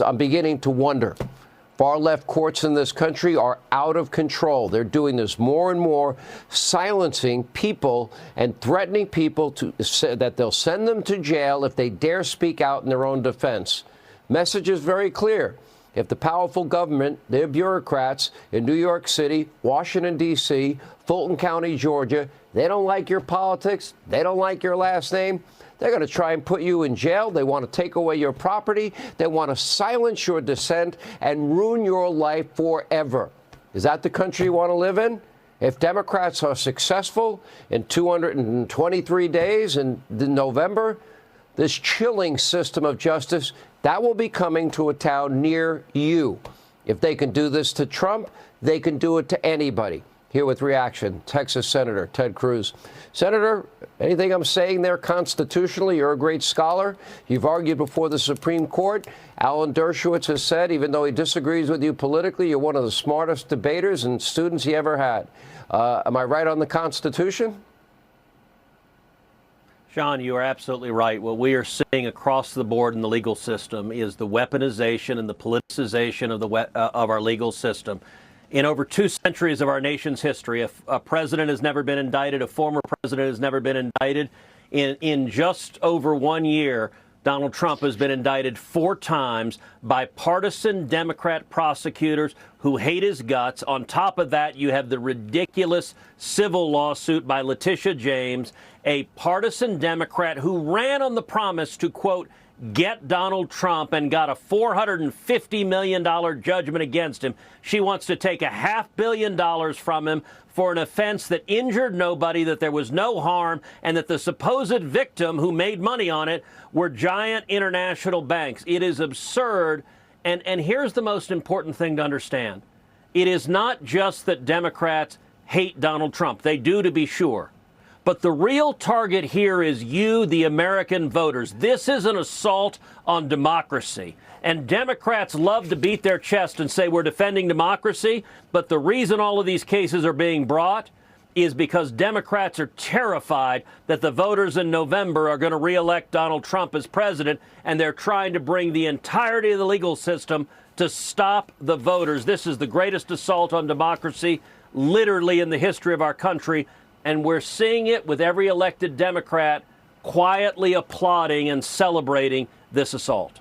I'm beginning to wonder. Far-left courts in this country are out of control. They're doing this more and more, silencing people and threatening people to say that they'll send them to jail if they dare speak out in their own defense. Message is very clear. If the powerful government, their bureaucrats in New York City, Washington, D.C., Fulton County, Georgia, they don't like your politics, they don't like your last name, they're going to try and put you in jail. They want to take away your property. They want to silence your dissent and ruin your life forever. Is that the country you want to live in? If Democrats are successful in 223 days in November, this chilling system of justice, that will be coming to a town near you. If they can do this to Trump, they can do it to anybody. Here with reaction, Texas Senator Ted Cruz. Senator, anything I'm saying there constitutionally? You're a great scholar. You've argued before the Supreme Court. Alan Dershowitz has said, even though he disagrees with you politically, you're one of the smartest debaters and students he ever had. Am I right on the Constitution? Sean, you are absolutely right. What we are seeing across the board in the legal system is the weaponization and the politicization of our legal system. In over 2 centuries of our nation's history, a president has never been indicted, a former president has never been indicted. In just over 1 year, Donald Trump has been indicted 4 times by partisan Democrat prosecutors who hate his guts. On top of that, you have the ridiculous civil lawsuit by Letitia James, a partisan Democrat who ran on the promise to, quote, get Donald Trump and got a $450 million judgment against him. She wants to take $500 million from him for an offense that injured nobody, that there was no harm, and that the supposed victim who made money on it were giant international banks. It is absurd. And here's the most important thing to understand. It is not just that Democrats hate Donald Trump. They do, to be sure. But the real target here is you, the American voters. This is an assault on democracy. And Democrats love to beat their chest and say we're defending democracy. But the reason all of these cases are being brought is because Democrats are terrified that the voters in November are going to reelect Donald Trump as president. And they're trying to bring the entirety of the legal system to stop the voters. This is the greatest assault on democracy, literally, in the history of our country. And we're seeing it with every elected Democrat quietly applauding and celebrating this assault.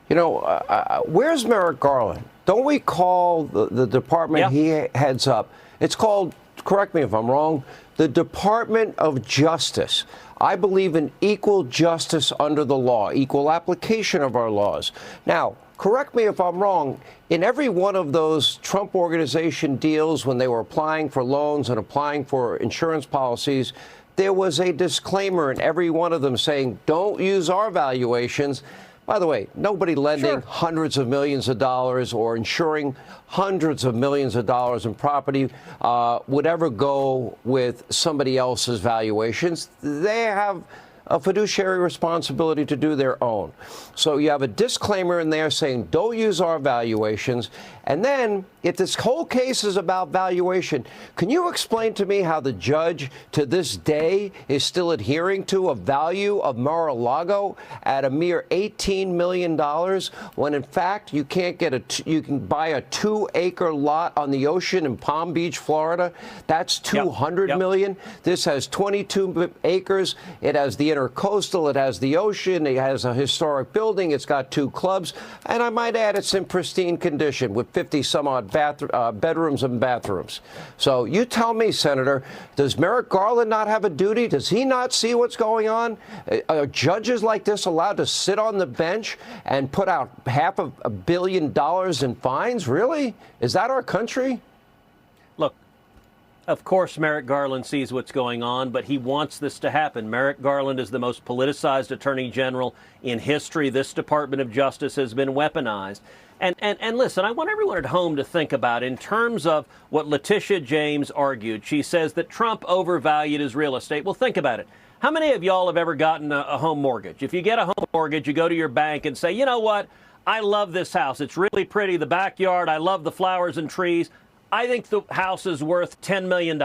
You know, where's Merrick Garland? Don't we call the department he heads up? It's called, correct me if I'm wrong, the Department of Justice. I believe in equal justice under the law, equal application of our laws. Now, correct me if I'm wrong, in every one of those Trump Organization deals when they were applying for loans and applying for insurance policies, there was a disclaimer in every one of them saying, don't use our valuations. By the way, nobody lending hundreds of millions of dollars or insuring hundreds of millions of dollars in property would ever go with somebody else's valuations. They have a fiduciary responsibility to do their own. So you have a disclaimer in there saying, don't use our valuations. And then, if this whole case is about valuation, can you explain to me how the judge to this day is still adhering to a value of Mar-a-Lago at a mere $18 million, when in fact you can't get you can buy a 2-acre lot on the ocean in Palm Beach, Florida? That's $200 million. This has 22 acres. It has the intercoastal. It has the ocean. It has a historic building. It's got 2 clubs. And I might add, it's in pristine condition with 50 some odd bedrooms and bathrooms. So you tell me, Senator, does Merrick Garland not have a duty? Does he not see what's going on? Are judges like this allowed to sit on the bench and put out $500 million in fines? Really? Is that our country? Look, of course Merrick Garland sees what's going on, but he wants this to happen. Merrick Garland is the most politicized attorney general in history. This Department of Justice has been weaponized. And listen, I want everyone at home to think about, in terms of what Letitia James argued. She says that Trump overvalued his real estate. Well, think about it. How many of y'all have ever gotten a home mortgage? If you get a home mortgage, you go to your bank and say, you know what? I love this house. It's really pretty. The backyard, I love the flowers and trees. I think the house is worth $10 million.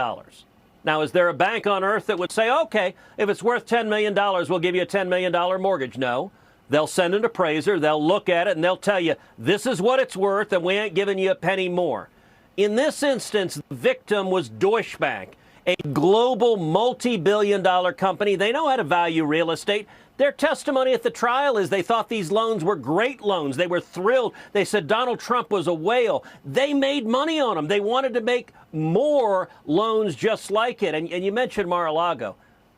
Now, is there a bank on earth that would say, okay, if it's worth $10 million, we'll give you a $10 million mortgage? No. They'll send an appraiser, they'll look at it, and they'll tell you, this is what it's worth, and we ain't giving you a penny more. In this instance, the victim was Deutsche Bank, a global multi-billion-dollar company. They know how to value real estate. Their testimony at the trial is they thought these loans were great loans. They were thrilled. They said Donald Trump was a whale. They made money on them. They wanted to make more loans just like it. And you mentioned Mar-a-Lago.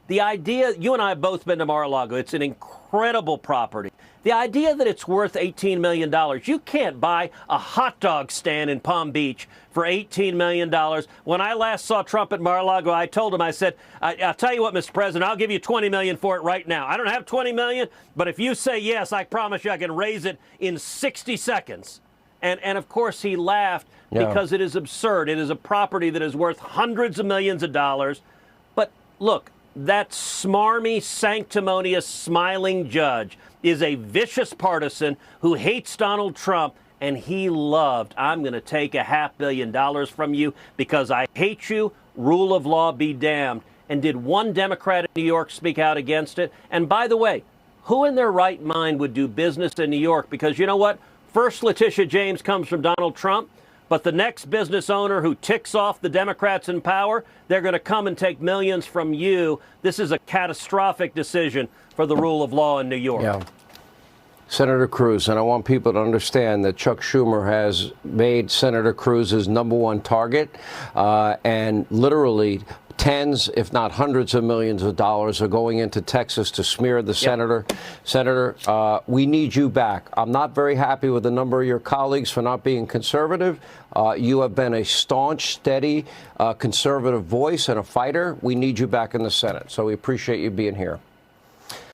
The idea, you and I have both been to Mar-a-Lago. It's an incredible property. The idea that it's worth $18 million, you can't buy a hot dog stand in Palm Beach for $18 million. When I last saw Trump at Mar-a-Lago, I told him, I said, I'll tell you what, Mr. President, I'll give you $20 million for it right now. I don't have $20 million, but if you say yes, I promise you I can raise it in 60 seconds. And of course, he laughed because it is absurd. It is a property that is worth hundreds of millions of dollars. But look, that smarmy, sanctimonious, smiling judge is a vicious partisan who hates Donald Trump, and he loved, I'm going to take $500 million from you because I hate you, rule of law be damned. And did one Democrat in New York speak out against it? And by the way, who in their right mind would do business in New York? Because you know what? First, Letitia James comes from Donald Trump. But the next business owner who ticks off the Democrats in power, they're going to come and take millions from you. This is a catastrophic decision for the rule of law in New York. Yeah. Senator Cruz, and I want people to understand that Chuck Schumer has made Senator Cruz his #1 target, and literally tens, if not hundreds of millions of dollars are going into Texas to smear the senator. Senator, we need you back. I'm not very happy with a number of your colleagues for not being conservative. You have been a staunch, steady, conservative voice and a fighter. We need you back in the Senate. So we appreciate you being here.